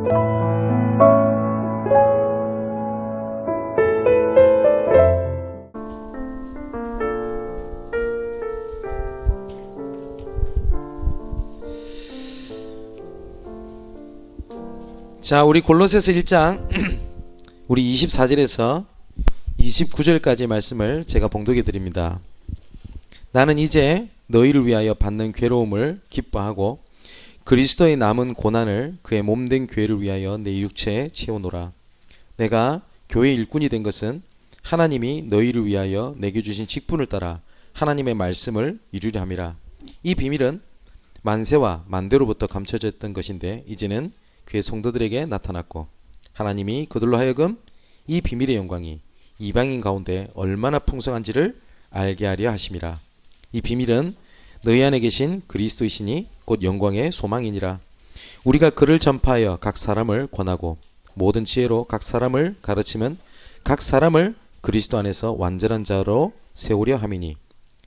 자, 우리 골로새서 1장 우리 24절에서 29절까지 말씀을 제가 봉독해 드립니다. 나는 이제 너희를 위하여 받는 괴로움을 기뻐하고 그리스도의 남은 고난을 그의 몸된 교회를 위하여 내 육체에 채우노라. 내가 교회 일꾼이 된 것은 하나님이 너희를 위하여 내게 주신 직분을 따라 하나님의 말씀을 이루려 함이라. 이 비밀은 만세와 만대로부터 감춰졌던 것인데 이제는 그의 성도들에게 나타났고 하나님이 그들로 하여금 이 비밀의 영광이 이방인 가운데 얼마나 풍성한지를 알게 하려 하심이라. 이 비밀은 너희 안에 계신 그리스도이시니 곧 영광의 소망이니라. 우리가 그를 전파하여 각 사람을 권하고 모든 지혜로 각 사람을 가르치면 각 사람을 그리스도 안에서 완전한 자로 세우려 함이니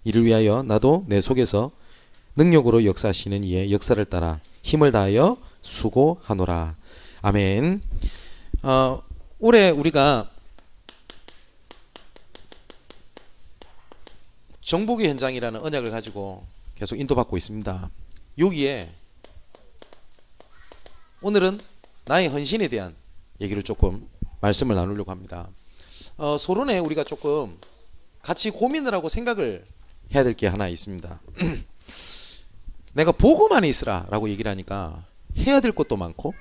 이를 위하여 나도 내 속에서 능력으로 역사하시는 이의 역사를 따라 힘을 다하여 수고하노라. 아멘. 올해 우리가 정복의 현장이라는 언약을 가지고 계속 인도받고 있습니다. 여기에 오늘은 나의 헌신에 대한 얘기를 조금 말씀을 나누려고 합니다. 서론에 우리가 조금 같이 고민을 하고 생각을 해야 될 게 하나 있습니다. 내가 복음 안에 있으라 라고 얘기를 하니까 해야 될 것도 많고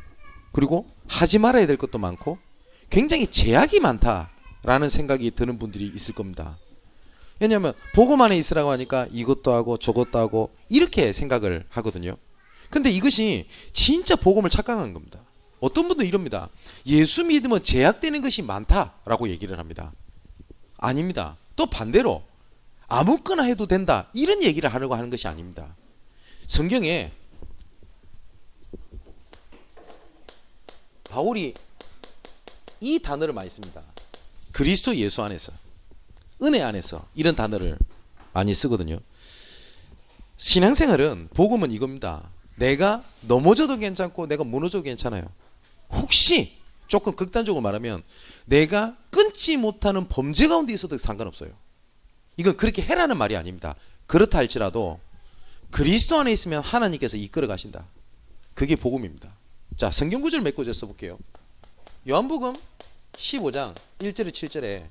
그리고 하지 말아야 될 것도 많고 굉장히 제약이 많다라는 생각이 드는 분들이 있을 겁니다. 왜냐하면 복음 안에 있으라고 하니까 이것도 하고 저것도 하고 이렇게 생각을 하거든요. 근데 이것이 진짜 복음을 착각한 겁니다. 어떤 분들은 이럽니다. 예수 믿으면 제약되는 것이 많다라고 얘기를 합니다. 아닙니다. 또 반대로 아무거나 해도 된다 이런 얘기를 하려고 하는 것이 아닙니다. 성경에 바울이 이 단어를 많이 씁니다. 그리스도 예수 안에서, 은혜 안에서 이런 단어를 많이 쓰거든요. 신앙생활은 복음은 이겁니다. 내가 넘어져도 괜찮고 내가 무너져도 괜찮아요. 혹시 조금 극단적으로 말하면 내가 끊지 못하는 범죄 가운데 있어도 상관없어요. 이건 그렇게 해라는 말이 아닙니다. 그렇다 할지라도 그리스도 안에 있으면 하나님께서 이끌어 가신다. 그게 복음입니다. 자, 성경 구절 몇 구절 써볼게요. 요한복음 15장 1절에 7절에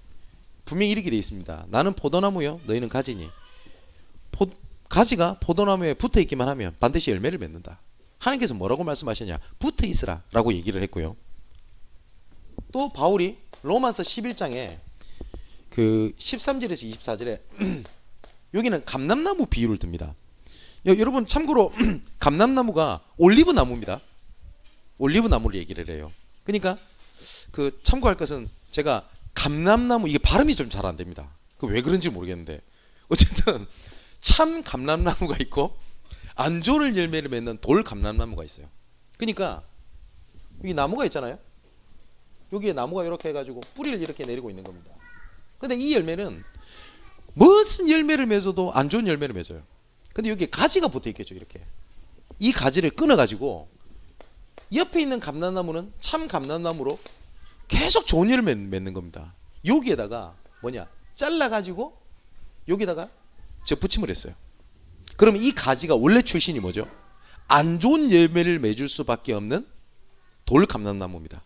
분명히 이렇게 되어 있습니다. 나는 포도나무요 너희는 가지니 가지가 포도나무에 붙어 있기만 하면 반드시 열매를 맺는다. 하나님께서 뭐라고 말씀하셨냐? 붙어 있으라 라고 얘기를 했고요. 또 바울이 로마서 11장에 그 13절에서 24절에 여기는 감람나무 비유를 듭니다. 여러분 참고로 감람나무가 올리브 나무입니다. 올리브 나무를 얘기를 해요. 그러니까 그 참고할 것은 제가 감람나무 이게 발음이 좀 잘 안 됩니다. 그 왜 그런지 모르겠는데 어쨌든 참 감람나무가 있고 안 좋은 열매를 맺는 돌 감람나무가 있어요. 그러니까 여기 나무가 있잖아요. 여기에 나무가 이렇게 해가지고 뿌리를 이렇게 내리고 있는 겁니다. 근데 이 열매는 무슨 열매를 맺어도 안 좋은 열매를 맺어요. 근데 여기에 가지가 붙어 있겠죠. 이렇게 이 가지를 끊어가지고 옆에 있는 감람나무는 참 감람나무로 계속 좋은 열매를 맺는 겁니다. 여기에다가 뭐냐 잘라가지고 여기다가 접붙임을 했어요. 그러면 이 가지가 원래 출신이 뭐죠? 안 좋은 열매를 맺을 수밖에 없는 돌 감람나무입니다.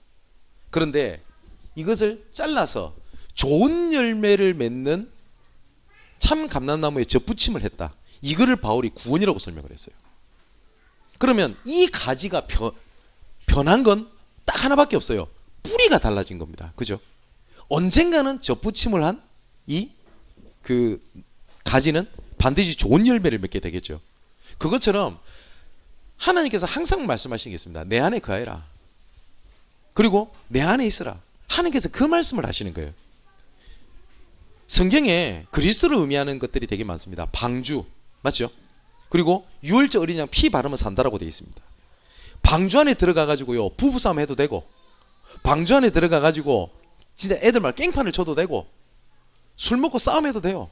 그런데 이것을 잘라서 좋은 열매를 맺는 참 감람나무에 접붙임을 했다. 이거를 바울이 구원이라고 설명을 했어요. 그러면 이 가지가 변한 건 딱 하나밖에 없어요. 뿌리가 달라진 겁니다. 그죠? 언젠가는 접붙임을 한 이 그 가지는 반드시 좋은 열매를 맺게 되겠죠. 그것처럼 하나님께서 항상 말씀하시는 게 있습니다. 내 안에 거하여라. 그리고 내 안에 있으라. 하나님께서 그 말씀을 하시는 거예요. 성경에 그리스도를 의미하는 것들이 되게 많습니다. 방주 맞죠? 그리고 유월절 어린 양 피 바르면 산다라고 되어 있습니다. 방주 안에 들어가 가지고요 부부싸움 해도 되고 방주 안에 들어가 가지고 진짜 애들 말 깽판을 쳐도 되고 술 먹고 싸움해도 돼요.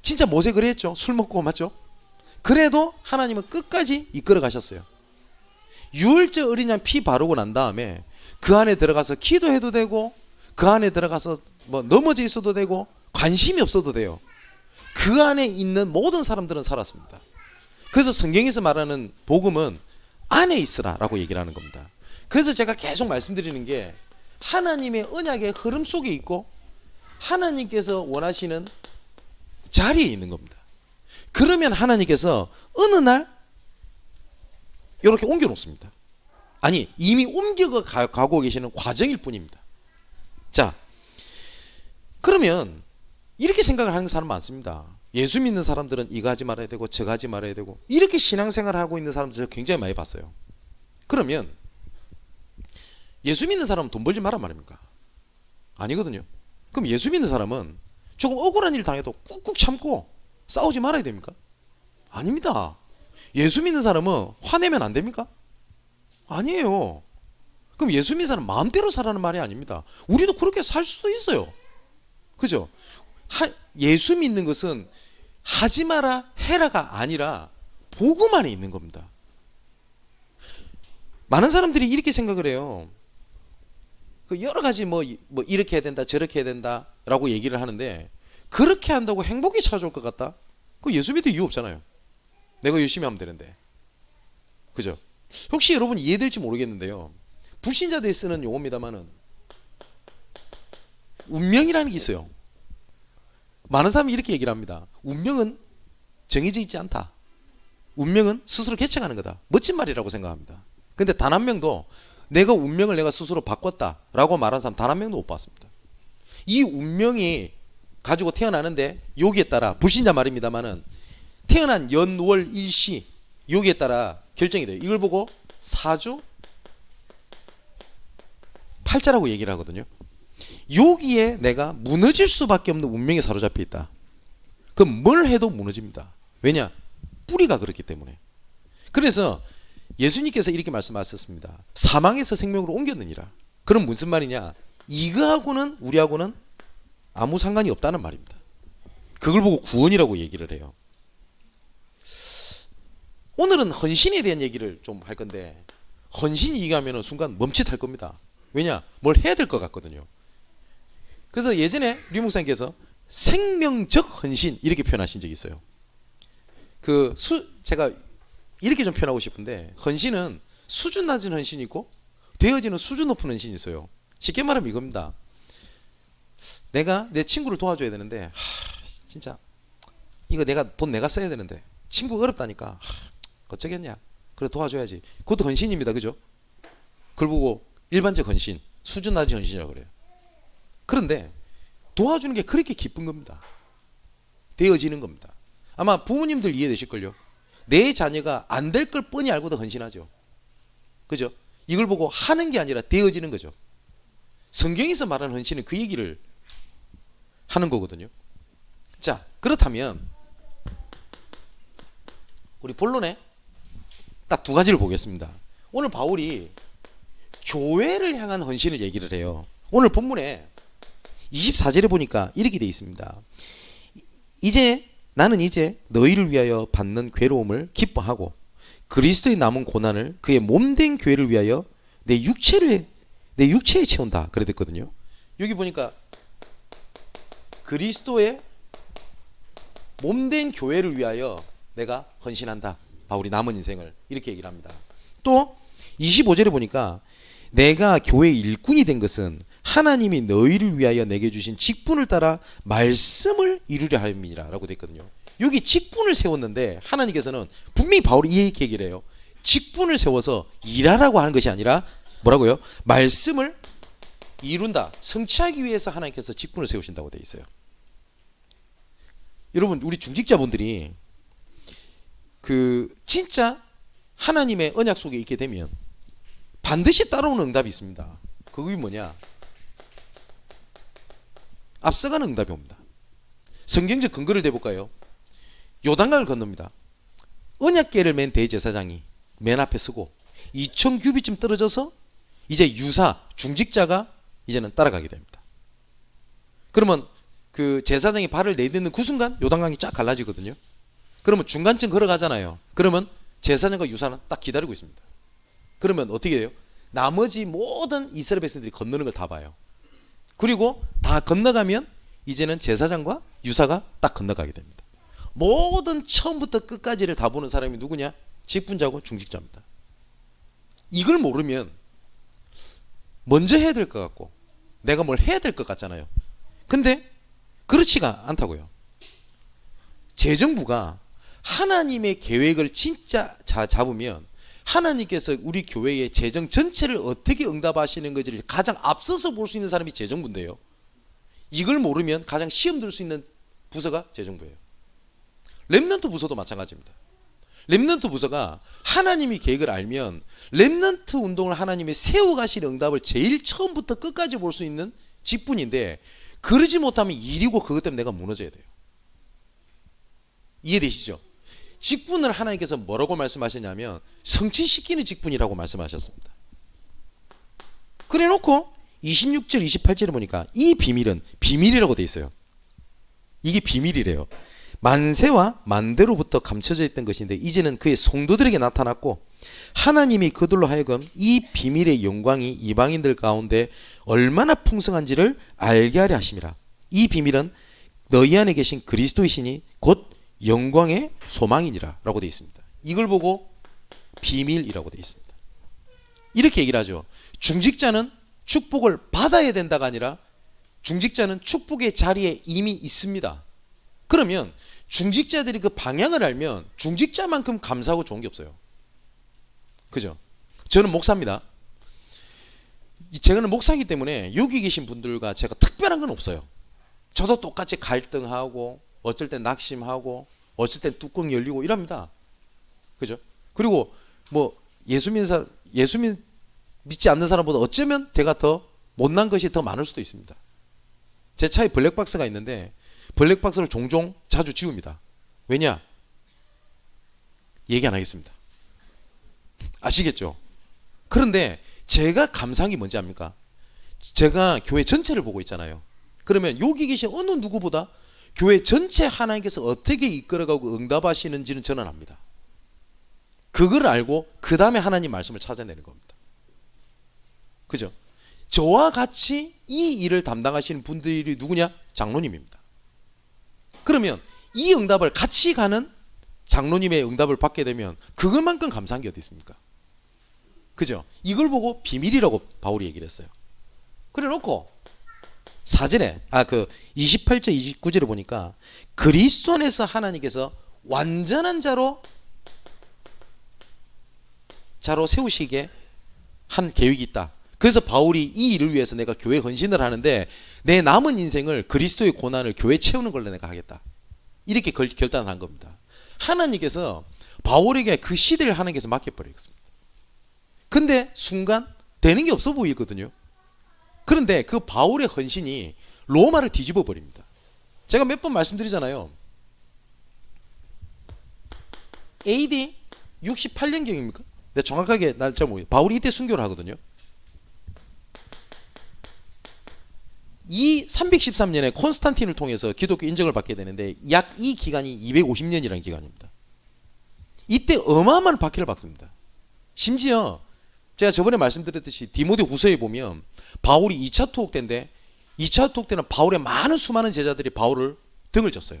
진짜 모세 그랬죠. 술 먹고 맞죠? 그래도 하나님은 끝까지 이끌어 가셨어요. 유월절 어린 양 피 바르고 난 다음에 그 안에 들어가서 기도해도 되고 그 안에 들어가서 뭐 넘어져 있어도 되고 관심이 없어도 돼요. 그 안에 있는 모든 사람들은 살았습니다. 그래서 성경에서 말하는 복음은 안에 있으라라고 얘기를 하는 겁니다. 그래서 제가 계속 말씀드리는 게 하나님의 언약의 흐름 속에 있고 하나님께서 원하시는 자리에 있는 겁니다. 그러면 하나님께서 어느 날 이렇게 옮겨 놓습니다. 아니, 이미 옮겨가고 계시는 과정일 뿐입니다. 자, 그러면 이렇게 생각을 하는 사람 많습니다. 예수 믿는 사람들은 이거 하지 말아야 되고 저거 하지 말아야 되고 이렇게 신앙생활을 하고 있는 사람들 굉장히 많이 봤어요. 그러면 예수 믿는 사람은 돈 벌지 마라 말입니까? 아니거든요. 그럼 예수 믿는 사람은 조금 억울한 일 당해도 꾹꾹 참고 싸우지 말아야 됩니까? 아닙니다. 예수 믿는 사람은 화내면 안 됩니까? 아니에요. 그럼 예수 믿는 사람은 마음대로 살라는 말이 아닙니다. 우리도 그렇게 살 수도 있어요. 그죠? 예수 믿는 것은 하지 마라 해라가 아니라 복음 안에 있는 겁니다. 많은 사람들이 이렇게 생각을 해요. 그 여러 가지 뭐 이렇게 해야 된다 저렇게 해야 된다라고 얘기를 하는데 그렇게 한다고 행복이 찾아올 것 같다? 그 예수 믿을 이유 없잖아요. 내가 열심히 하면 되는데. 그죠? 혹시 여러분 이해될지 모르겠는데요. 불신자들이 쓰는 용어입니다만은 운명이라는 게 있어요. 많은 사람이 이렇게 얘기를 합니다. 운명은 정해져 있지 않다. 운명은 스스로 개척하는 거다. 멋진 말이라고 생각합니다. 근데 단 한 명도 내가 운명을 내가 스스로 바꿨다라고 말한 사람 단 한 명도 못 봤습니다. 이 운명이 가지고 태어나는데 여기에 따라 불신자 말입니다만은 태어난 연월 일시 여기에 따라 결정이 돼요. 이걸 보고 사주 팔자라고 얘기를 하거든요. 여기에 내가 무너질 수밖에 없는 운명에 사로잡혀 있다. 그럼 뭘 해도 무너집니다. 왜냐? 뿌리가 그렇기 때문에. 그래서 예수님께서 이렇게 말씀하셨습니다. 사망에서 생명으로 옮겼느니라. 그럼 무슨 말이냐? 이거하고는 우리하고는 아무 상관이 없다는 말입니다. 그걸 보고 구원이라고 얘기를 해요. 오늘은 헌신에 대한 얘기를 좀 할 건데 헌신 얘기하면 순간 멈칫할 겁니다. 왜냐? 뭘 해야 될 것 같거든요. 그래서 예전에 류 목사님께서 생명적 헌신 이렇게 표현하신 적이 있어요. 제가 이렇게 좀 표현하고 싶은데 헌신은 수준 낮은 헌신이 있고 되어지는 수준 높은 헌신이 있어요. 쉽게 말하면 이겁니다. 내가 내 친구를 도와줘야 되는데 진짜 이거 돈 내가 써야 되는데 친구가 어렵다니까 어쩌겠냐. 그래 도와줘야지. 그것도 헌신입니다. 그죠? 그걸 보고 일반적 헌신, 수준 낮은 헌신이라고 그래요. 그런데 도와주는 게 그렇게 기쁜 겁니다. 되어지는 겁니다. 아마 부모님들 이해되실걸요. 내 자녀가 안 될 걸 뻔히 알고도 헌신하죠. 그죠? 이걸 보고 하는 게 아니라 되어지는 거죠. 성경에서 말하는 헌신은 그 얘기를 하는 거거든요. 자, 그렇다면 우리 본론에 딱 두 가지를 보겠습니다. 오늘 바울이 교회를 향한 헌신을 얘기를 해요. 오늘 본문에 24절에 보니까 이렇게 돼 있습니다. 나는 이제 너희를 위하여 받는 괴로움을 기뻐하고 그리스도의 남은 고난을 그의 몸된 교회를 위하여 내 육체에 채운다. 그래 됐거든요. 여기 보니까 그리스도의 몸된 교회를 위하여 내가 헌신한다. 바울이 남은 인생을 이렇게 얘기를 합니다. 또 25절에 보니까 내가 교회의 일꾼이 된 것은 하나님이 너희를 위하여 내게 주신 직분을 따라 말씀을 이루려 함이니라 라고 되어 있거든요. 여기 직분을 세웠는데 하나님께서는 분명히 바울이 이렇게 얘기를 해요. 직분을 세워서 일하라고 하는 것이 아니라 뭐라고요? 말씀을 이룬다. 성취하기 위해서 하나님께서 직분을 세우신다고 되어 있어요. 여러분 우리 중직자분들이 진짜 하나님의 언약 속에 있게 되면 반드시 따라오는 응답이 있습니다. 그게 뭐냐? 앞서가는 응답이 옵니다. 성경적 근거를 대볼까요? 요단강을 건넙니다. 언약궤를 맨 대제사장이 맨 앞에 서고 2000규빗쯤 떨어져서 이제 중직자가 이제는 따라가게 됩니다. 그러면 그 제사장이 발을 내딛는 그 순간 요단강이 쫙 갈라지거든요. 그러면 중간쯤 걸어가잖아요. 그러면 제사장과 유사는 딱 기다리고 있습니다. 그러면 어떻게 돼요? 나머지 모든 이스라엘 백성들이 건너는 걸 다 봐요. 그리고 다 건너가면 이제는 제사장과 유사가 딱 건너가게 됩니다. 모든 처음부터 끝까지를 다 보는 사람이 누구냐? 직분자고 중직자입니다. 이걸 모르면 먼저 해야 될 것 같고 내가 뭘 해야 될 것 같잖아요. 근데 그렇지가 않다고요. 재정부가 하나님의 계획을 진짜 잡으면 하나님께서 우리 교회의 재정 전체를 어떻게 응답하시는 것을 가장 앞서서 볼 수 있는 사람이 재정부인데요. 이걸 모르면 가장 시험 들 수 있는 부서가 재정부예요. 렘넌트 부서도 마찬가지입니다. 렘넌트 부서가 하나님의 계획을 알면 렘넌트 운동을 하나님이 세워가시는 응답을 제일 처음부터 끝까지 볼 수 있는 직분인데 그러지 못하면 일이고 그것 때문에 내가 무너져야 돼요. 이해되시죠? 직분을 하나님께서 뭐라고 말씀하셨냐면 성취시키는 직분이라고 말씀하셨습니다. 그래 놓고 26절 28절에 보니까 이 비밀은 비밀이라고 돼 있어요. 이게 비밀이래요. 만세와 만대로부터 감춰져 있던 것인데 이제는 그의 성도들에게 나타났고 하나님이 그들로 하여금 이 비밀의 영광이 이방인들 가운데 얼마나 풍성한지를 알게 하려 하심이라. 이 비밀은 너희 안에 계신 그리스도이시니 곧 영광의 소망이니라 라고 되어 있습니다. 이걸 보고 비밀이라고 되어 있습니다. 이렇게 얘기를 하죠. 중직자는 축복을 받아야 된다가 아니라 중직자는 축복의 자리에 이미 있습니다. 그러면 중직자들이 그 방향을 알면 중직자만큼 감사하고 좋은 게 없어요. 그죠? 저는 목사입니다. 제가 목사이기 때문에 여기 계신 분들과 제가 특별한 건 없어요. 저도 똑같이 갈등하고 어쩔 땐 낙심하고 어쩔 땐 뚜껑 열리고 이럽니다. 그죠? 그리고 뭐 예수 믿지 않는 사람보다 어쩌면 제가 더 못난 것이 더 많을 수도 있습니다. 제 차에 블랙박스가 있는데 블랙박스를 종종 자주 지웁니다. 왜냐? 얘기 안 하겠습니다. 아시겠죠? 그런데 제가 감사한 게 뭔지 압니까? 제가 교회 전체를 보고 있잖아요. 그러면 여기 계신 어느 누구보다 교회 전체 하나님께서 어떻게 이끌어가고 응답하시는지는 저는 압니다. 그걸 알고 그 다음에 하나님 말씀을 찾아내는 겁니다. 그죠? 저와 같이 이 일을 담당하시는 분들이 누구냐? 장로님입니다. 그러면 이 응답을 같이 가는 장로님의 응답을 받게 되면 그것만큼 감사한 게 어디 있습니까? 그죠? 이걸 보고 비밀이라고 바울이 얘기를 했어요. 그래 놓고 4절에 28절 29절에 보니까 그리스도 안에서 하나님께서 완전한 자로 세우시게 한 계획이 있다. 그래서 바울이 이 일을 위해서 내가 교회 헌신을 하는데 내 남은 인생을 그리스도의 고난을 교회 채우는 걸로 내가 하겠다. 이렇게 결단을 한 겁니다. 하나님께서 바울에게 그 시대를 하나님께서 맡겨버리겠습니다. 근데 순간 되는 게 없어 보이거든요. 그런데 그 바울의 헌신이 로마를 뒤집어 버립니다. 제가 몇 번 말씀드리잖아요. AD 68년경입니까? 내가 정확하게 날짜 모르겠어요. 바울이 이때 순교를 하거든요. 이 313년에 콘스탄틴을 통해서 기독교 인정을 받게 되는데 약 이 기간이 250년이라는 기간입니다. 이때 어마어마한 박해를 받습니다. 심지어 제가 저번에 말씀드렸듯이 디모데 후서에 보면 바울이 2차 투옥 때인데 2차 투옥 때는 바울의 수많은 제자들이 바울을 등을 졌어요.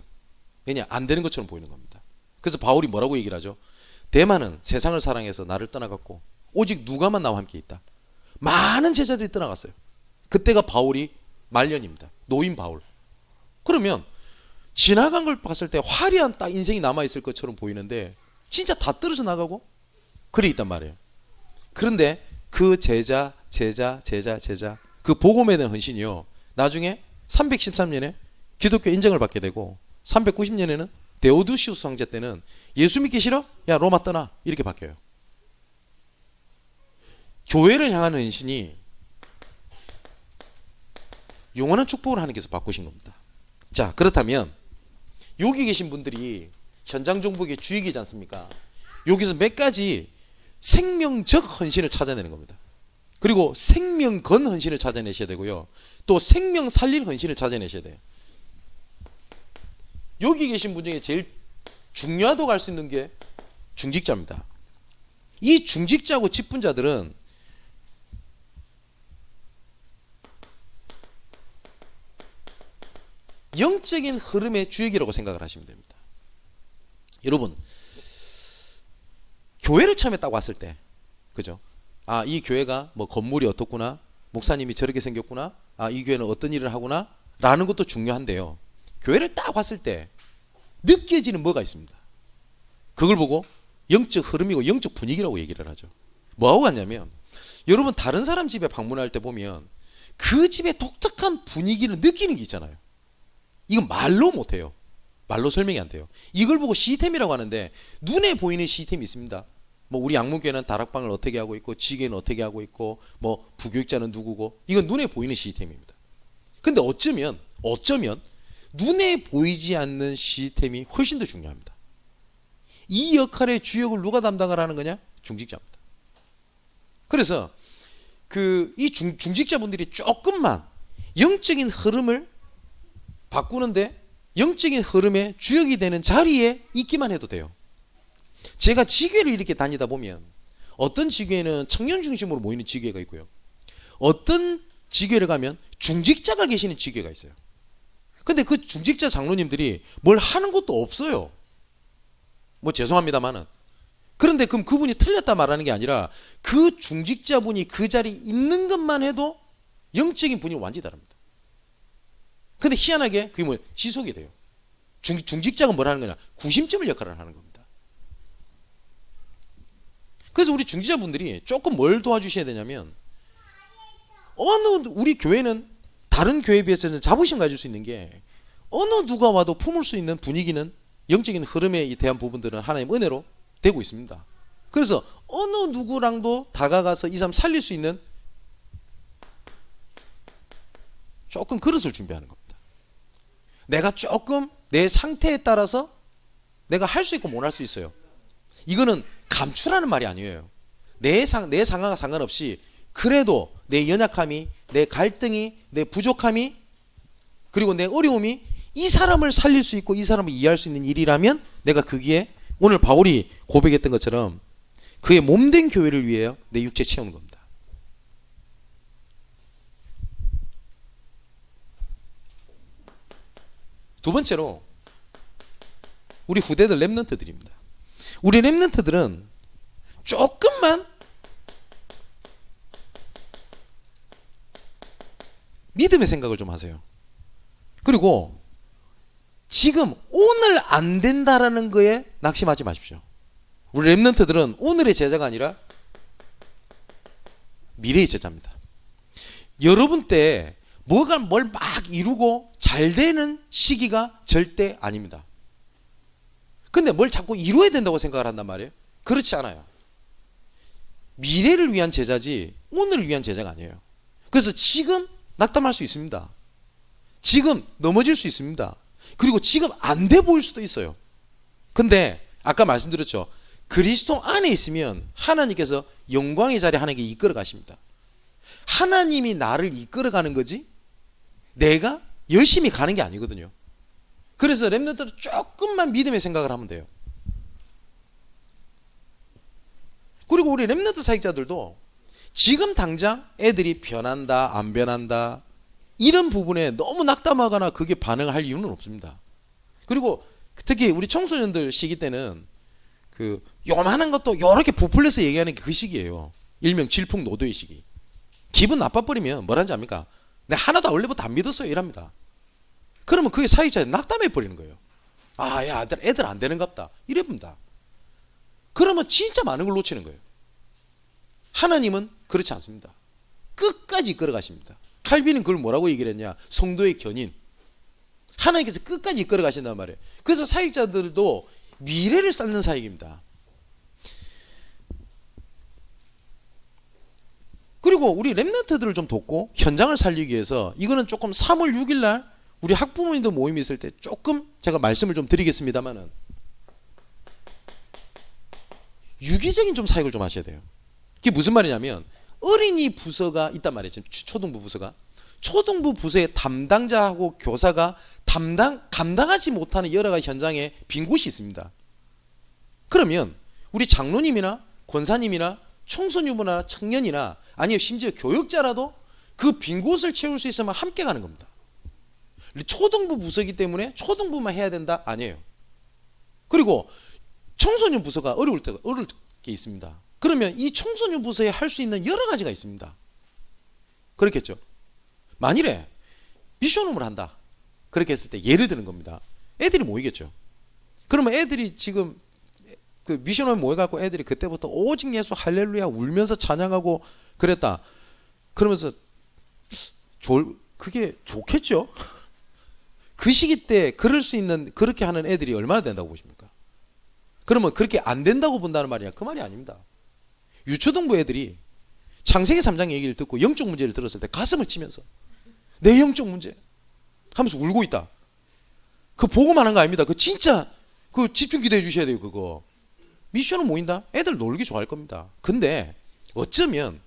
왜냐? 안 되는 것처럼 보이는 겁니다. 그래서 바울이 뭐라고 얘기를 하죠? 대만은 세상을 사랑해서 나를 떠나갔고 오직 누가만 나와 함께 있다. 많은 제자들이 떠나갔어요. 그때가 바울이 말년입니다. 노인 바울. 그러면 지나간 걸 봤을 때 화려한 딱 인생이 남아있을 것처럼 보이는데 진짜 다 떨어져 나가고 그래 있단 말이에요. 그런데 그 제자 그 복음에 대한 헌신이요. 나중에 313년에 기독교 인정을 받게 되고 390년에는 데오두시우스 황제 때는 예수 믿기 싫어? 야 로마 떠나. 이렇게 바뀌어요. 교회를 향하는 헌신이 영원한 축복을 하나님께서 바꾸신 겁니다. 자, 그렇다면 여기 계신 분들이 현장 정복의 주역이지 않습니까? 여기서 몇 가지 생명적 헌신을 찾아내는 겁니다. 그리고 생명건 헌신을 찾아내셔야 되고요. 또 생명 살릴 헌신을 찾아내셔야 돼요. 여기 계신 분 중에 제일 중요하다고 할 수 있는 게 중직자입니다. 이 중직자하고 직분자들은 영적인 흐름의 주역이라고 생각을 하시면 됩니다. 여러분, 교회를 처음에 딱 왔을 때, 그죠? 아, 이 교회가 뭐 건물이 어떻구나, 목사님이 저렇게 생겼구나, 아, 이 교회는 어떤 일을 하구나 라는 것도 중요한데요, 교회를 딱 왔을 때 느껴지는 뭐가 있습니다. 그걸 보고 영적 흐름이고 영적 분위기라고 얘기를 하죠. 뭐하고 같냐면, 여러분 다른 사람 집에 방문할 때 보면 그 집의 독특한 분위기를 느끼는 게 있잖아요. 이건 말로 못해요. 말로 설명이 안 돼요. 이걸 보고 시스템이라고 하는데, 눈에 보이는 시스템이 있습니다. 뭐 우리 양문교회는 다락방을 어떻게 하고 있고, 지교회는 어떻게 하고 있고, 뭐 부교육자는 누구고, 이건 눈에 보이는 시스템입니다. 근데 어쩌면 눈에 보이지 않는 시스템이 훨씬 더 중요합니다. 이 역할의 주역을 누가 담당을 하는 거냐? 중직자입니다. 그래서 이 중직자분들이 조금만 영적인 흐름을 바꾸는데, 영적인 흐름의 주역이 되는 자리에 있기만 해도 돼요. 제가 지교회를 이렇게 다니다 보면 어떤 지교회는 청년 중심으로 모이는 지교회가 있고요, 어떤 지교회를 가면 중직자가 계시는 지교회가 있어요. 근데 그 중직자 장로님들이 뭘 하는 것도 없어요. 뭐 죄송합니다만은. 그런데 그럼 그분이 틀렸다 말하는 게 아니라, 그 중직자분이 그 자리에 있는 것만 해도 영적인 분위기가 완전히 다릅니다. 근데 희한하게 그게 뭐 지속이 돼요. 중직자가 뭘 하는 거냐? 구심점을 역할을 하는 겁니다. 그래서 우리 중직자분들이 조금 뭘 도와주셔야 되냐면, 우리 교회는 다른 교회에 비해서는 자부심 가질 수 있는 게, 어느 누가 와도 품을 수 있는 분위기는, 영적인 흐름에 대한 부분들은 하나님 은혜로 되고 있습니다. 그래서 어느 누구랑도 다가가서 이 사람 살릴 수 있는 조금 그릇을 준비하는 겁니다. 내가 조금 내 상태에 따라서 내가 할 수 있고 못 할 수 있어요. 이거는 감추라는 말이 아니에요. 내 상황과 상관없이 그래도 내 연약함이, 내 갈등이, 내 부족함이, 그리고 내 어려움이 이 사람을 살릴 수 있고 이 사람을 이해할 수 있는 일이라면, 내가 거기에 오늘 바울이 고백했던 것처럼 그의 몸된 교회를 위해 내 육체 채우는 겁니다. 두 번째로 우리 후대들 렘넌트들입니다. 우리 렘넌트들은 조금만 믿음의 생각을 좀 하세요. 그리고 지금 오늘 안 된다라는 거에 낙심하지 마십시오. 우리 렘넌트들은 오늘의 제자가 아니라 미래의 제자입니다. 여러분 때 뭘 막 이루고 잘 되는 시기가 절대 아닙니다. 근데 뭘 자꾸 이루어야 된다고 생각을 한단 말이에요. 그렇지 않아요. 미래를 위한 제자지 오늘을 위한 제자가 아니에요. 그래서 지금 낙담할 수 있습니다. 지금 넘어질 수 있습니다. 그리고 지금 안 돼 보일 수도 있어요. 근데 아까 말씀드렸죠. 그리스도 안에 있으면 하나님께서 영광의 자리에 하나님께 이끌어 가십니다. 하나님이 나를 이끌어 가는 거지 내가 열심히 가는 게 아니거든요. 그래서 렘넌트는 조금만 믿음의 생각을 하면 돼요. 그리고 우리 렘넌트 사역자들도 지금 당장 애들이 변한다 안 변한다 이런 부분에 너무 낙담하거나 그게 반응을 할 이유는 없습니다. 그리고 특히 우리 청소년들 시기 때는 그 요만한 것도 이렇게 부풀려서 얘기하는 게 그 시기예요. 일명 질풍노도의 시기. 기분 나빠버리면 뭐라는지 압니까? 내가 하나도 원래부터 안 믿었어요 이랍니다. 그러면 그게 사역자에 낙담해 버리는 거예요. 아, 야, 애들 안 되는갑다 이래봅니다. 그러면 진짜 많은 걸 놓치는 거예요. 하나님은 그렇지 않습니다. 끝까지 이끌어 가십니다. 칼빈은 그걸 뭐라고 얘기를 했냐? 성도의 견인. 하나님께서 끝까지 이끌어 가신단 말이에요. 그래서 사역자들도 미래를 쌓는 사역입니다. 그리고 우리 렘넌트들을 좀 돕고 현장을 살리기 위해서 이거는 조금 3월 6일 날 우리 학부모님들 모임이 있을 때 조금 제가 말씀을 좀 드리겠습니다만은, 유기적인 좀 사역을 좀 하셔야 돼요. 그게 무슨 말이냐면, 어린이 부서가 있단 말이에요. 지금 초등부 부서가. 초등부 부서의 담당자하고 교사가 감당하지 못하는 여러 가지 현장에 빈 곳이 있습니다. 그러면 우리 장로님이나 권사님이나 청소년이나 청년이나 아니면 심지어 교육자라도 그 빈 곳을 채울 수 있으면 함께 가는 겁니다. 초등부 부서이기 때문에 초등부만 해야 된다? 아니에요. 그리고 청소년 부서가 어려울 게 있습니다. 그러면 이 청소년 부서에 할 수 있는 여러 가지가 있습니다. 그렇겠죠. 만일에 미션홈을 한다. 그렇게 했을 때 예를 드는 겁니다. 애들이 모이겠죠. 그러면 애들이 지금 그 미션홈에 모여갖고 애들이 그때부터 오직 예수 할렐루야 울면서 찬양하고 그랬다. 그러면서 그게 좋겠죠. 그 시기 때 그럴 수 있는 그렇게 하는 애들이 얼마나 된다고 보십니까? 그러면 그렇게 안 된다고 본다는 말이야? 그 말이 아닙니다. 유초등부 애들이 창세기 3장 얘기를 듣고 영적 문제를 들었을 때 가슴을 치면서 내 영적 문제 하면서 울고 있다. 그 보고만 한 거 아닙니다. 그 진짜 그 집중 기도해 주셔야 돼요. 그거 미션은 모인다? 애들 놀기 좋아할 겁니다. 근데 어쩌면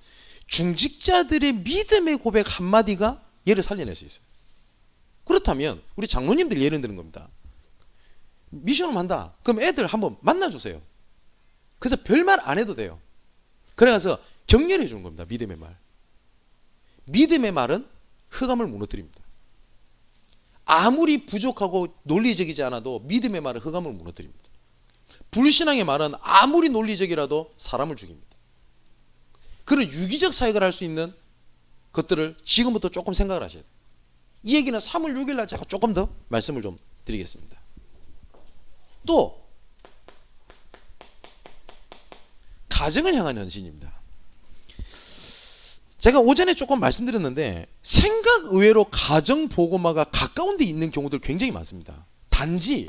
중직자들의 믿음의 고백 한마디가 얘를 살려낼 수 있어요. 그렇다면 우리 장로님들 예를 드는 겁니다. 미션을 한다. 그럼 애들 한번 만나주세요. 그래서 별말 안 해도 돼요. 그래서 격려해 주는 겁니다. 믿음의 말. 믿음의 말은 흑암을 무너뜨립니다. 아무리 부족하고 논리적이지 않아도 믿음의 말은 흑암을 무너뜨립니다. 불신앙의 말은 아무리 논리적이라도 사람을 죽입니다. 그런 유기적 사역을 할 수 있는 것들을 지금부터 조금 생각을 하셔야 돼요. 이 얘기는 3월 6일 날 제가 조금 더 말씀을 좀 드리겠습니다. 또 가정을 향한 헌신입니다. 제가 오전에 조금 말씀드렸는데 생각 의외로 가정 보고마가 가까운 데 있는 경우들 굉장히 많습니다. 단지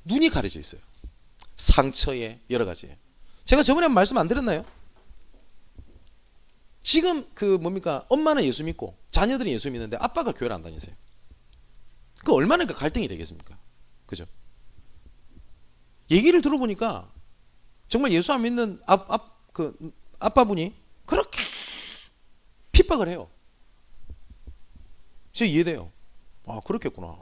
눈이 가려져 있어요. 상처에 여러 가지에. 제가 저번에 말씀 안 드렸나요? 지금 엄마는 예수 믿고 자녀들이 예수 믿는데 아빠가 교회를 안 다니세요. 그 얼마나 갈등이 되겠습니까? 그죠? 얘기를 들어보니까 정말 예수 안 믿는 아빠분이 그렇게 핍박을 해요. 진짜 이해돼요. 아, 그렇겠구나.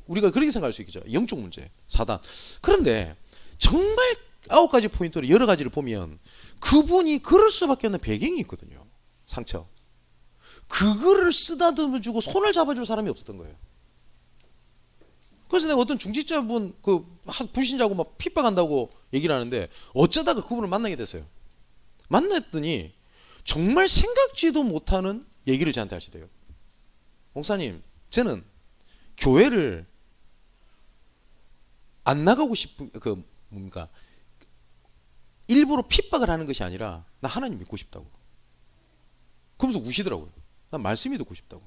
우리가 그렇게 생각할 수 있겠죠. 영적 문제, 사단. 그런데 정말 9가지 포인트로 여러 가지를 보면 그분이 그럴 수밖에 없는 배경이 있거든요. 상처. 그거를 쓰다듬어 주고 손을 잡아줄 사람이 없었던 거예요. 그래서 내가 어떤 중직자분 불신자고 막 핍박한다고 얘기를 하는데 어쩌다가 그분을 만나게 됐어요. 만났더니 정말 생각지도 못하는 얘기를 저한테 하시대요. 목사님, 저는 교회를 안 나가고 싶은 일부러 핍박을 하는 것이 아니라 나 하나님 믿고 싶다고. 그러면서 우시더라고요. 난 말씀이 듣고 싶다고.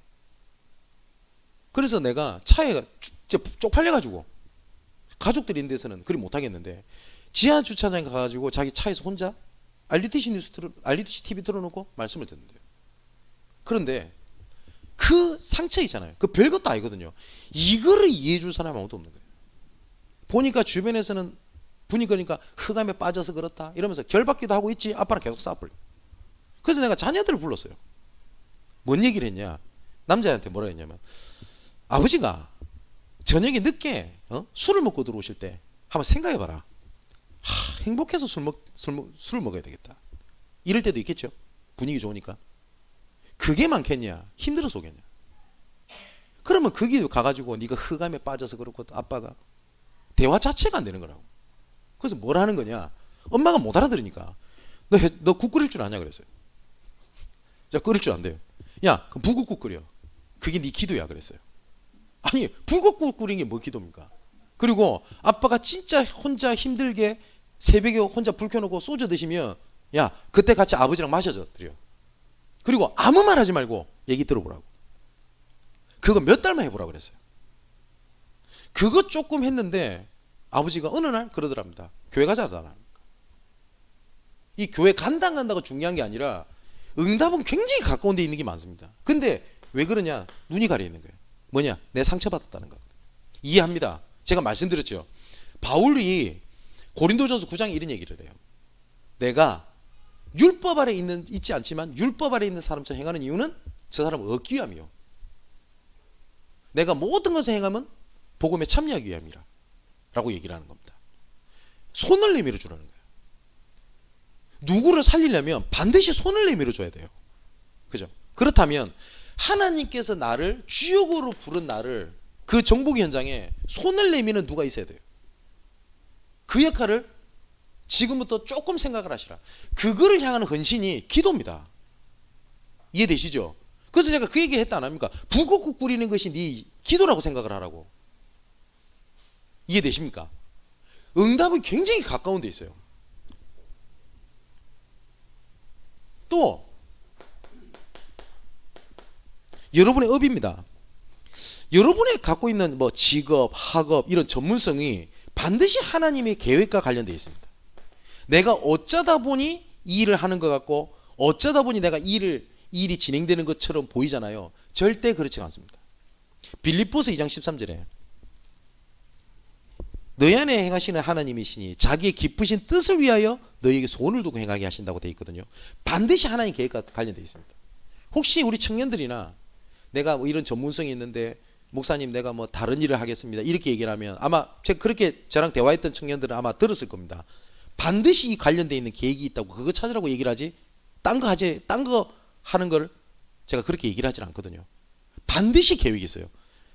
그래서 내가 차에 쪽팔려가지고 가족들이 있는 데서는 그리 못하겠는데 지하 주차장에 가가지고 자기 차에서 혼자 RDTC TV 틀어놓고 말씀을 듣는데요. 그런데 그 상처 있잖아요. 그 별것도 아니거든요. 이거를 이해해 줄 사람이 아무도 없는 거예요. 보니까 주변에서는 그러니까 흑암에 빠져서 그렇다 이러면서 결받기도 하고 있지. 아빠랑 계속 싸워버려. 그래서 내가 자녀들을 불렀어요. 뭔 얘기를 했냐. 남자한테 뭐라 했냐면 아버지가 저녁에 늦게 술을 먹고 들어오실 때 한번 생각해봐라. 행복해서 술을 먹어야 되겠다. 이럴 때도 있겠죠. 분위기 좋으니까. 그게 많겠냐 힘들어서 오겠냐. 그러면 거기 가가지고 네가 흑암에 빠져서 그렇고 아빠가 대화 자체가 안 되는 거라고. 그래서 뭘 하는 거냐. 엄마가 못 알아들으니까 너 국 끓일 줄 아냐 그랬어요. 자, 끓일 줄 안 돼요. 야, 그럼 북엇국 끓여. 그게 네 기도야 그랬어요. 아니, 북엇국 끓이는 게 뭐 기도입니까? 그리고 아빠가 진짜 혼자 힘들게 새벽에 혼자 불 켜놓고 소주 드시면 야, 그때 같이 아버지랑 마셔줘 드려. 그리고 아무 말 하지 말고 얘기 들어보라고. 그거 몇 달만 해보라고 그랬어요. 그거 조금 했는데 아버지가 어느 날 그러더랍니다. 교회 가자더라. 이 교회 간다 안 간다가 중요한 게 아니라 응답은 굉장히 가까운 데 있는 게 많습니다. 근데 왜 그러냐? 눈이 가려 있는 거예요. 뭐냐? 내 상처받았다는 거거든요. 이해합니다. 제가 말씀드렸죠. 바울이 고린도전서 9장에 이런 얘기를 해요. 내가 율법 아래 있지 않지만 율법 아래 있는 사람처럼 행하는 이유는 저 사람을 얻기 위함이요. 내가 모든 것을 행하면 복음에 참여하기 위함이라 라고 얘기를 하는 겁니다. 손을 내밀어 주라는 거예요. 누구를 살리려면 반드시 손을 내밀어 줘야 돼요. 그죠? 그렇다면 하나님께서 나를 주역으로 부른 나를 그 정복의 현장에 손을 내미는 누가 있어야 돼요. 그 역할을 지금부터 조금 생각을 하시라. 그거를 향하는 헌신이 기도입니다. 이해되시죠? 그래서 제가 그 얘기 했다 안 합니까? 북엇국 꾸리는 것이 네 기도라고 생각을 하라고. 이해되십니까? 응답은 굉장히 가까운 데 있어요. 또 여러분의 업입니다. 여러분이 갖고 있는 뭐 직업, 학업 이런 전문성이 반드시 하나님의 계획과 관련되어 있습니다. 내가 어쩌다 보니 이 일을 하는 것 같고 어쩌다 보니 내가 일이 진행되는 것처럼 보이잖아요. 절대 그렇지 않습니다. 빌립보서 2장 13절에 너희 안에 행하시는 하나님이시니 자기의 기쁘신 뜻을 위하여 너희에게 소원을 두고 행하게 하신다고 되어 있거든요. 반드시 하나님 계획과 관련되어 있습니다. 혹시 우리 청년들이나 내가 뭐 이런 전문성이 있는데 목사님 내가 뭐 다른 일을 하겠습니다 이렇게 얘기를 하면 아마 제가 그렇게 저랑 대화했던 청년들은 아마 들었을 겁니다. 반드시 이 관련되어 있는 계획이 있다고 그거 찾으라고 얘기를 하지 딴 거 하는 걸 제가 그렇게 얘기를 하진 않거든요. 반드시 계획이 있어요.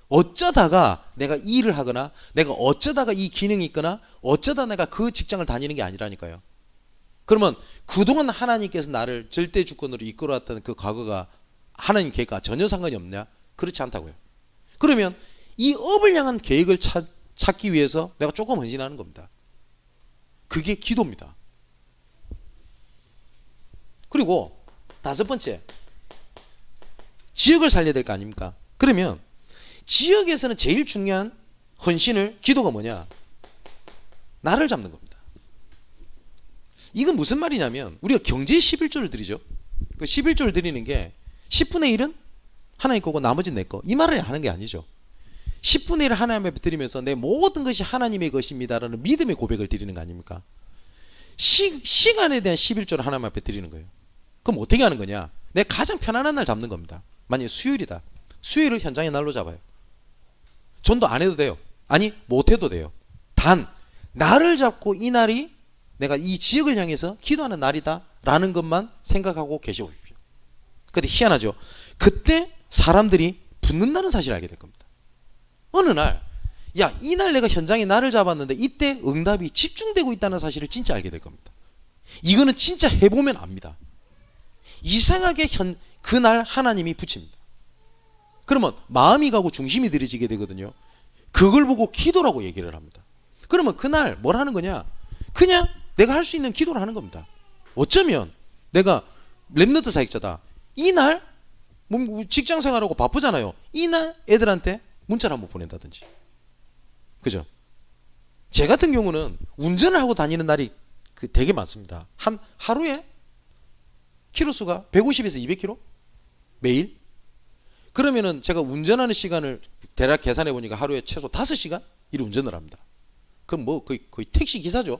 어쩌다가 내가 이 일을 하거나 내가 어쩌다가 이 기능이 있거나 어쩌다 내가 그 직장을 다니는 게 아니라니까요. 그러면 그동안 하나님께서 나를 절대 주권으로 이끌어왔던 그 과거가 하나님 계획과 전혀 상관이 없냐? 그렇지 않다고요. 그러면 이 업을 향한 계획을 찾기 위해서 내가 조금 헌신하는 겁니다. 그게 기도입니다. 그리고 다섯 번째, 지역을 살려야 될 거 아닙니까? 그러면 지역에서는 제일 중요한 헌신을 기도가 뭐냐? 나를 잡는 겁니다. 이건 무슨 말이냐면 우리가 경제의 11조를 드리죠. 그 11조를 드리는 게 10분의 1은 하나님 거고 나머지는 내 거. 이 말을 하는 게 아니죠. 10분의 1을 하나님 앞에 드리면서 내 모든 것이 하나님의 것입니다라는 믿음의 고백을 드리는 거 아닙니까? 시간에 대한 11조를 하나님 앞에 드리는 거예요. 그럼 어떻게 하는 거냐? 내가 가장 편안한 날 잡는 겁니다. 만약에 수요일이다. 수요일을 현장의 날로 잡아요. 전도 안 해도 돼요. 아니 못 해도 돼요. 단 나를 잡고 이 날이 내가 이 지역을 향해서 기도하는 날이다 라는 것만 생각하고 계셔보십시오. 근데 희한하죠. 그때 사람들이 붙는다는 사실을 알게 될 겁니다. 어느 날 야, 이 날 내가 현장에 나를 잡았는데 이때 응답이 집중되고 있다는 사실을 진짜 알게 될 겁니다. 이거는 진짜 해보면 압니다. 이상하게 그날 하나님이 붙입니다. 그러면 마음이 가고 중심이 들여지게 되거든요. 그걸 보고 기도라고 얘기를 합니다. 그러면 그날 뭘 하는 거냐? 그냥 내가 할 수 있는 기도를 하는 겁니다. 어쩌면 내가 랩너트 사역자다. 이날 뭐 직장 생활하고 바쁘잖아요. 이날 애들한테 문자를 한번 보낸다든지. 그죠? 제 같은 경우는 운전을 하고 다니는 날이 되게 많습니다. 하루에 키로수가 150에서 200km? 매일? 그러면은 제가 운전하는 시간을 대략 계산해 보니까 하루에 최소 5시간 일 운전을 합니다. 그럼 뭐 거의 택시 기사죠.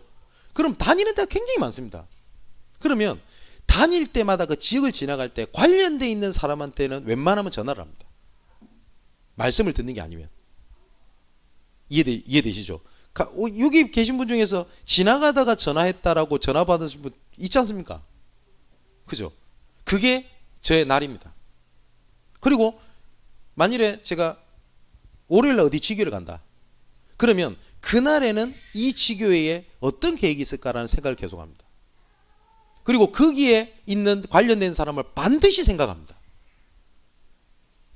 그럼 다니는 데가 굉장히 많습니다. 그러면 다닐 때마다 그 지역을 지나갈 때 관련돼 있는 사람한테는 웬만하면 전화를 합니다. 말씀을 듣는 게 아니면. 이해되시죠? 여기 계신 분 중에서 지나가다가 전화했다라고 전화 받으신 분 있지 않습니까? 그죠? 그게 저의 날입니다. 그리고 만일에 제가 월요일날 어디 지교를 간다. 그러면 그날에는 이 지교회에 어떤 계획이 있을까라는 생각을 계속합니다. 그리고 거기에 있는 관련된 사람을 반드시 생각합니다.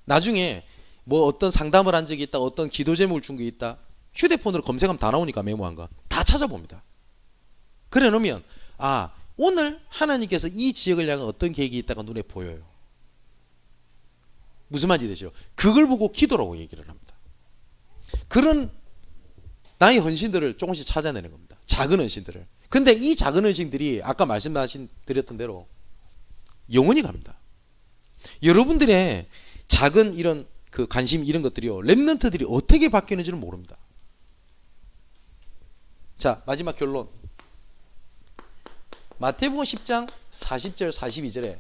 나중에 뭐 어떤 상담을 한 적이 있다, 어떤 기도 제목을 준 게 있다, 휴대폰으로 검색하면 다 나오니까 메모한 거 다 찾아봅니다. 그래 놓으면 아, 오늘 하나님께서 이 지역을 향한 어떤 계획이 있다가 눈에 보여요. 무슨 말인지 되죠? 그걸 보고 기도라고 얘기를 합니다. 그런 나의 헌신들을 조금씩 찾아내는 겁니다. 작은 헌신들을. 근데 이 작은 헌신들이 아까 말씀드렸던 대로 영원히 갑니다. 여러분들의 작은 이런 그 관심 이런 것들이요, 랩런트들이 어떻게 바뀌는지는 모릅니다. 자, 마지막 결론. 마태복음 10장 40절 42절에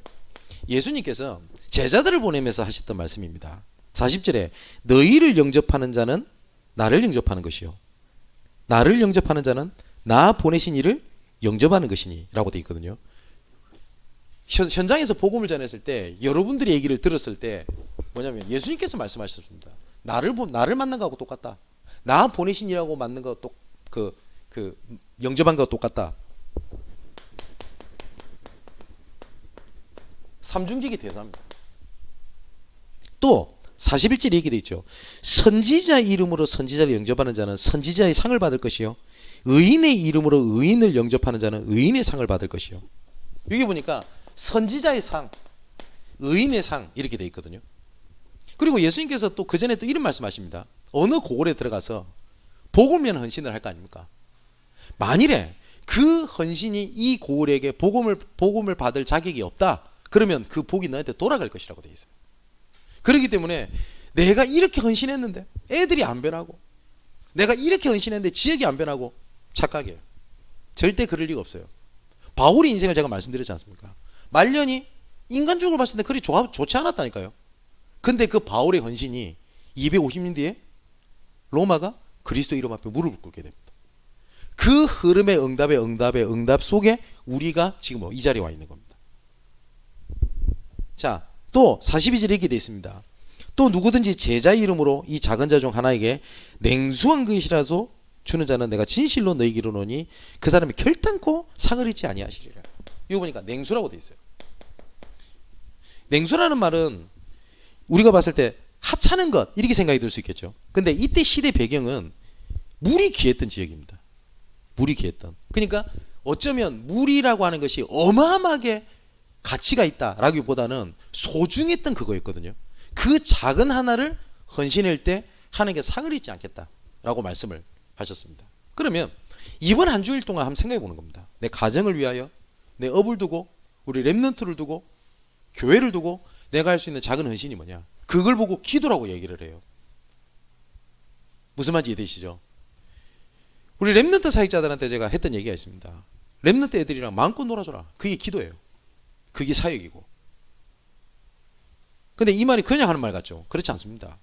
예수님께서 제자들을 보내면서 하셨던 말씀입니다. 40절에 너희를 영접하는 자는 나를 영접하는 것이요, 나를 영접하는 자는 나 보내신 이를 영접하는 것이니 라고 되어 있거든요. 현장에서 복음을 전했을 때 여러분들이 얘기를 들었을 때 뭐냐면 예수님께서 말씀하셨습니다. 나를 만난 거하고 똑같다. 나 보내신이라고 만난 거 영접한 거 똑같다. 삼중직이 대사입니다. 또 41절에 얘기되어 있죠. 선지자 이름으로 선지자를 영접하는 자는 선지자의 상을 받을 것이요, 의인의 이름으로 의인을 영접하는 자는 의인의 상을 받을 것이요. 여기 보니까 선지자의 상, 의인의 상 이렇게 되어 있거든요. 그리고 예수님께서 또 그 전에 또 이런 말씀하십니다. 어느 고을에 들어가서 복음을 위한 헌신을 할 거 아닙니까? 만일에 그 헌신이 이 고을에게 복음을 받을 자격이 없다, 그러면 그 복이 너한테 돌아갈 것이라고 되어 있어요. 그렇기 때문에 내가 이렇게 헌신했는데 애들이 안 변하고, 내가 이렇게 헌신했는데 지역이 안 변하고, 착각이에요. 절대 그럴 리가 없어요. 바울의 인생을 제가 말씀드렸지 않습니까? 말년이 인간적으로 봤을 때 그리 좋지 않았다니까요. 근데 그 바울의 헌신이 250년 뒤에 로마가 그리스도 이름 앞에 무릎을 꿇게 됩니다. 그 흐름의 응답 속에 우리가 지금 이 자리에 와 있는 겁니다. 자, 또 42절에 이렇게 되어 있습니다. 또 누구든지 제자의 이름으로 이 작은 자 중 하나에게 냉수한 것이라도 주는 자는 내가 진실로 너희에게 이르노니 그 사람이 결단코 상을 잊지 아니하시리라. 이거 보니까 냉수라고 되어 있어요. 냉수라는 말은 우리가 봤을 때 하찮은 것 이렇게 생각이 들 수 있겠죠. 근데 이때 시대 배경은 물이 귀했던 지역입니다. 물이 귀했던. 그러니까 어쩌면 물이라고 하는 것이 어마어마하게 가치가 있다라기보다는 소중했던 그거였거든요. 그 작은 하나를 헌신할 때 하나님께 상을 잊지 않겠다라고 말씀을 하셨습니다. 그러면 이번 한 주일 동안 한번 생각해 보는 겁니다. 내 가정을 위하여, 내 업을 두고, 우리 렘넌트를 두고, 교회를 두고 내가 할 수 있는 작은 헌신이 뭐냐? 그걸 보고 기도라고 얘기를 해요. 무슨 말인지 이해되시죠? 우리 렘넌트 사역자들한테 제가 했던 얘기가 있습니다. 렘넌트 애들이랑 마음껏 놀아줘라. 그게 기도예요. 그게 사역이고. 근데 이 말이 그냥 하는 말 같죠? 그렇지 않습니다.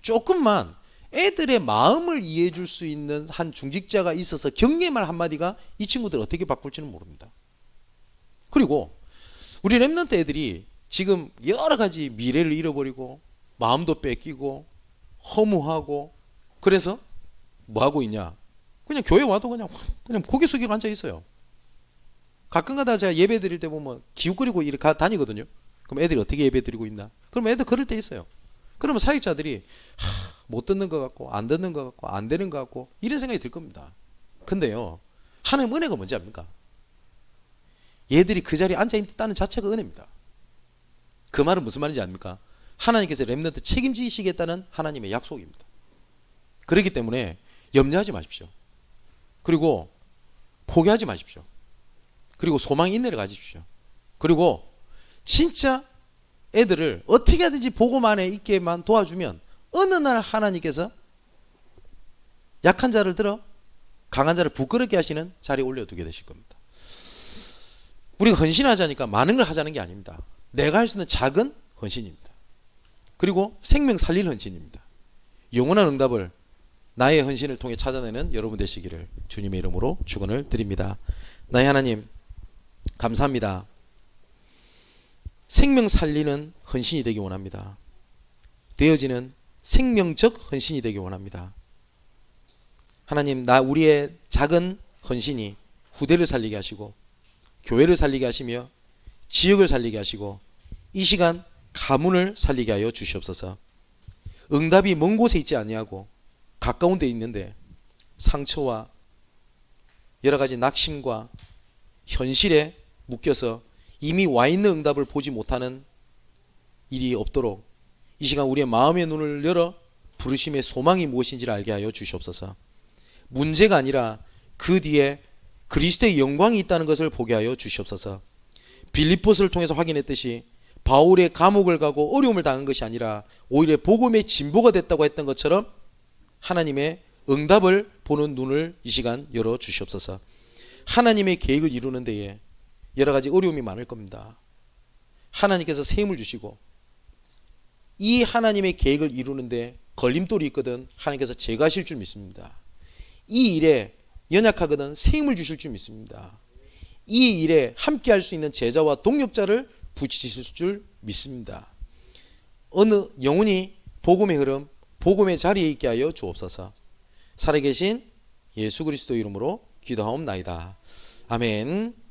조금만 애들의 마음을 이해해 줄 수 있는 한 중직자가 있어서 격려의 말 한마디가 이 친구들 어떻게 바꿀지는 모릅니다. 그리고 우리 렘넌트 애들이 지금 여러 가지 미래를 잃어버리고 마음도 뺏기고 허무하고, 그래서 뭐 하고 있냐? 그냥 교회 와도 그냥 고개 숙이고 앉아 있어요. 가끔가다 제가 예배 드릴 때 보면 기웃거리고 이렇게 다니거든요. 그럼 애들이 어떻게 예배 드리고 있나? 그럼 애들 그럴 때 있어요. 그러면 사역자들이 못 듣는 것 같고 안 듣는 것 같고 안 되는 것 같고 이런 생각이 들 겁니다. 근데요, 하나님 은혜가 뭔지 압니까? 얘들이 그 자리에 앉아 있다는 자체가 은혜입니다. 그 말은 무슨 말인지 압니까? 하나님께서 렘넌트 책임지시겠다는 하나님의 약속입니다. 그렇기 때문에 염려하지 마십시오. 그리고 포기하지 마십시오. 그리고 소망 인내를 가지십시오. 그리고 진짜 애들을 어떻게 하든지 복음 안에 있게만 도와주면 어느 날 하나님께서 약한 자를 들어 강한 자를 부끄럽게 하시는 자리에 올려두게 되실 겁니다. 우리가 헌신하자니까 많은 걸 하자는 게 아닙니다. 내가 할 수 있는 작은 헌신입니다. 그리고 생명 살릴 헌신입니다. 영원한 응답을 나의 헌신을 통해 찾아내는 여러분 되시기를 주님의 이름으로 축원을 드립니다. 나의 하나님, 감사합니다. 생명 살리는 헌신이 되기 원합니다. 되어지는 생명적 헌신이 되기 원합니다. 하나님, 우리의 작은 헌신이 후대를 살리게 하시고 교회를 살리게 하시며 지역을 살리게 하시고 이 시간 가문을 살리게 하여 주시옵소서. 응답이 먼 곳에 있지 아니하고 가까운 데 있는데 상처와 여러 가지 낙심과 현실에 묶여서 이미 와 있는 응답을 보지 못하는 일이 없도록 이 시간 우리의 마음의 눈을 열어 부르심의 소망이 무엇인지를 알게 하여 주시옵소서. 문제가 아니라 그 뒤에 그리스도의 영광이 있다는 것을 보게 하여 주시옵소서. 빌립보서를 통해서 확인했듯이 바울의 감옥을 가고 어려움을 당한 것이 아니라 오히려 복음의 진보가 됐다고 했던 것처럼 하나님의 응답을 보는 눈을 이 시간 열어 주시옵소서. 하나님의 계획을 이루는 데에 여러 가지 어려움이 많을 겁니다. 하나님께서 새 힘을 주시고 이 하나님의 계획을 이루는데 걸림돌이 있거든 하나님께서 제거하실 줄 믿습니다. 이 일에 연약하거든 새 힘을 주실 줄 믿습니다. 이 일에 함께할 수 있는 제자와 동역자를 붙이실 줄 믿습니다. 어느 영혼이 복음의 흐름, 복음의 자리에 있게 하여 주옵소서. 살아계신 예수 그리스도 이름으로 기도하옵나이다. 아멘.